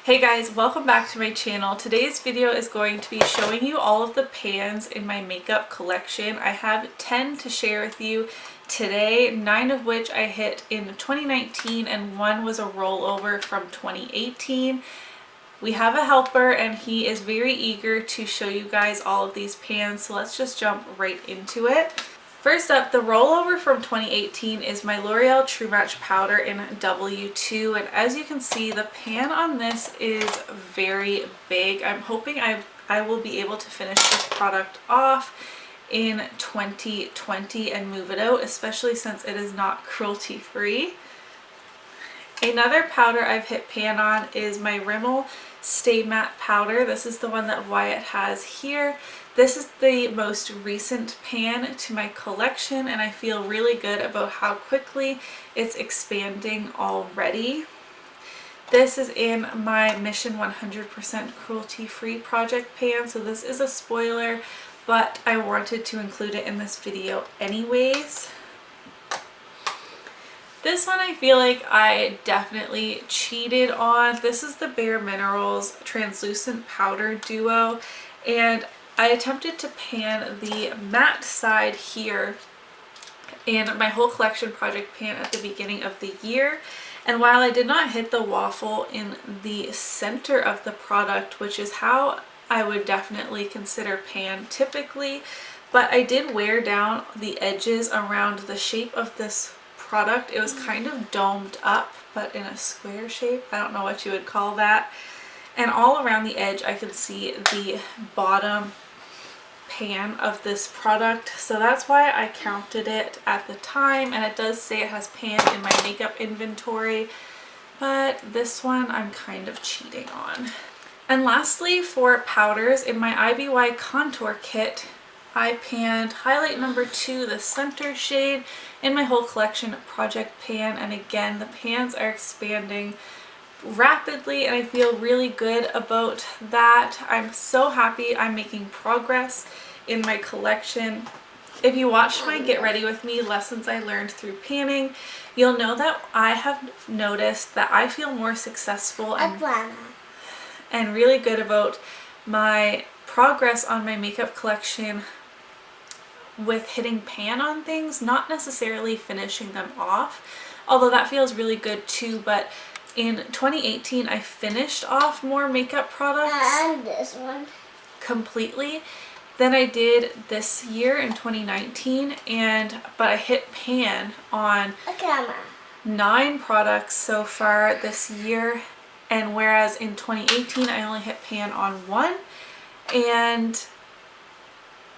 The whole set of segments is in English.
Hey guys, welcome back to my channel. Today's video is going to be showing you all of the pans in my makeup collection. I have 10 to share with you today, 9 of which I hit in 2019 and 1 was a rollover from 2018. We have a helper and he is very eager to show you guys all of these pans, so let's just jump right into it. First up, the rollover from 2018 is my L'Oreal True Match powder in W2, and as you can see, the pan on this is very big. I'm hoping I will be able to finish this product off in 2020 and move it out, especially since it is not cruelty free. Another powder I've hit pan on is my Rimmel Stay Matte powder. This is the one that Wyatt has here. This is the most recent pan to my collection and I feel really good about how quickly it's expanding already. This is in my Mission 100% Cruelty Free project pan, so this is a spoiler, but I wanted to include it in this video anyways. This one I feel like I definitely cheated on. This is the BareMinerals Translucent Powder Duo, and I attempted to pan the matte side here in my whole collection project pan at the beginning of the year. And while I did not hit the waffle in the center of the product, which is how I would definitely consider pan typically, but I did wear down the edges around the shape of this product. It was kind of domed up, but in a square shape. I don't know what you would call that. And all around the edge I could see the bottom pan of this product, so that's why I counted it at the time, and it does say it has pan in my makeup inventory, but this one I'm kind of cheating on. And lastly, for powders, in my IBY Contour Kit I panned highlight number 2, the center shade, in my whole collection project pan, and again the pans are expanding rapidly and I feel really good about that. I'm so happy I'm making progress in my collection. If you watched my Get Ready With Me lessons I learned through panning, you'll know that I have noticed that I feel more successful and really good about my progress on my makeup collection with hitting pan on things, not necessarily finishing them off, although that feels really good too. But in 2018 I finished off more makeup products and this one completely than I did this year in 2019, but I hit pan on 9 products so far this year, and whereas in 2018 I only hit pan on 1, and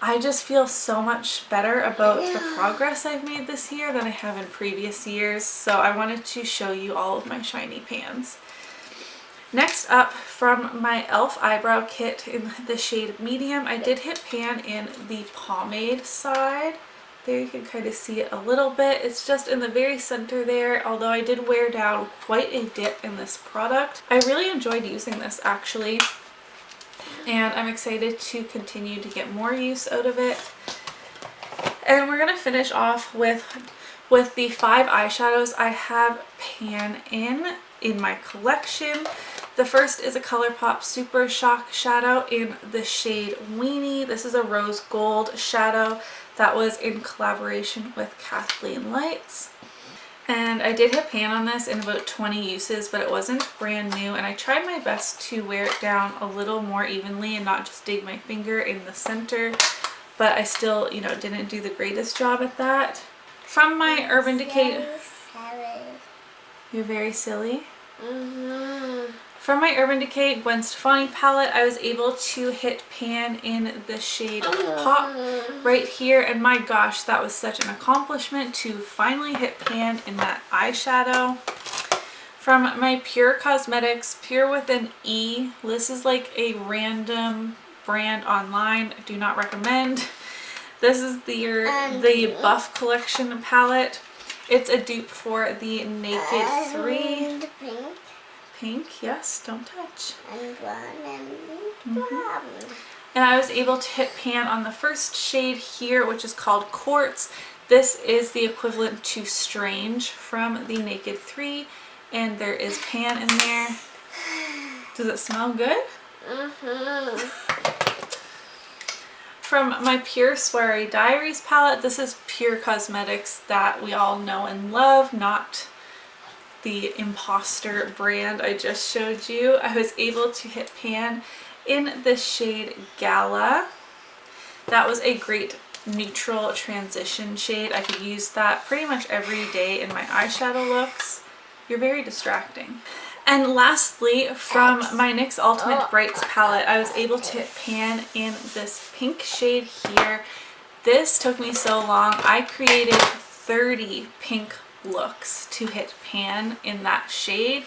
I just feel so much better about the progress I've made this year than I have in previous years, so I wanted to show you all of my shiny pans. Next up, from my e.l.f. eyebrow kit in the shade medium, I did hit pan in the pomade side. There you can kind of see it a little bit. It's just in the very center there, although I did wear down quite a dip in this product. I really enjoyed using this actually, and I'm excited to continue to get more use out of it. And we're going to finish off with the 5 eyeshadows I have pan in my collection. The first is a ColourPop Super Shock shadow in the shade Weenie. This is a rose gold shadow that was in collaboration with Kathleen Lights. And I did hit pan on this in about 20 uses, but it wasn't brand new, and I tried my best to wear it down a little more evenly and not just dig my finger in the center, but I still, you know, didn't do the greatest job at that. From my Urban Decay... You're very silly? From my Urban Decay Gwen Stefani palette, I was able to hit pan in the shade Pop right here, and my gosh, that was such an accomplishment to finally hit pan in that eyeshadow. From my PUR Cosmetics, Pure with an E, this is like a random brand online, I do not recommend. This is the Buff Collection palette. It's a dupe for the Naked 3. Pink, yes, don't touch. And I was able to hit pan on the first shade here, which is called Quartz. This is the equivalent to Strange from the Naked 3, and there is pan in there. Does it smell good? From my PUR Soiree Diaries palette, this is PUR Cosmetics that we all know and love, not the imposter brand I just showed you. I was able to hit pan in the shade Gala. That was a great neutral transition shade. I could use that pretty much every day in my eyeshadow looks. You're very distracting. And lastly, from my NYX Ultimate Brights palette, I was able to hit pan in this pink shade here. This took me so long. I created 30 pink looks to hit pan in that shade.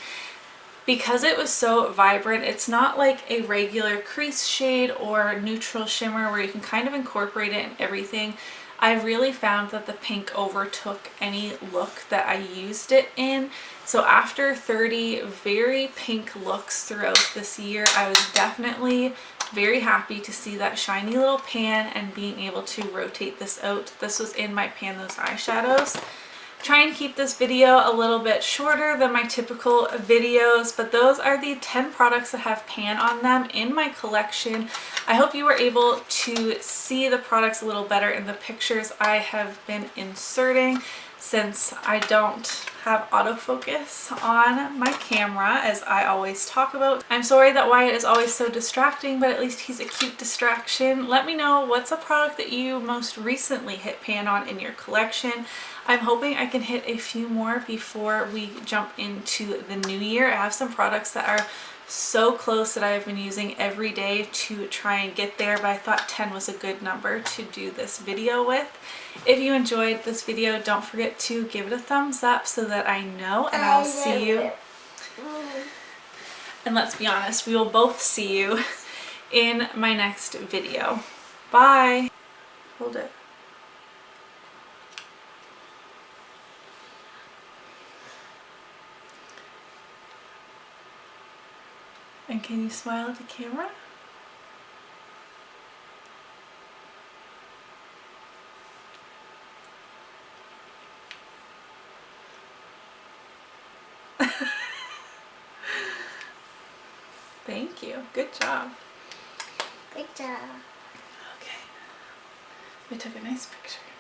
Because it was so vibrant, it's not like a regular crease shade or neutral shimmer where you can kind of incorporate it in everything. I really found that the pink overtook any look that I used it in. So after 30 very pink looks throughout this year, I was definitely very happy to see that shiny little pan and being able to rotate this out. This was in my Pan Those Eyeshadows. Trying to keep this video a little bit shorter than my typical videos, but those are the 10 products that have pan on them in my collection. I hope you were able to see the products a little better in the pictures I have been inserting, since I don't have autofocus on my camera, as I always talk about. I'm sorry that Wyatt is always so distracting, but at least he's a cute distraction. Let me know what's a product that you most recently hit pan on in your collection. I'm hoping I can hit a few more before we jump into the new year. I have some products that are so close that I have been using every day to try and get there, but I thought 10 was a good number to do this video with. If you enjoyed this video, don't forget to give it a thumbs up so that I know, and I'll see you. And let's be honest, we will both see you in my next video. Bye. Hold it. And can you smile at the camera? Thank you. Good job. Good job. Okay. We took a nice picture.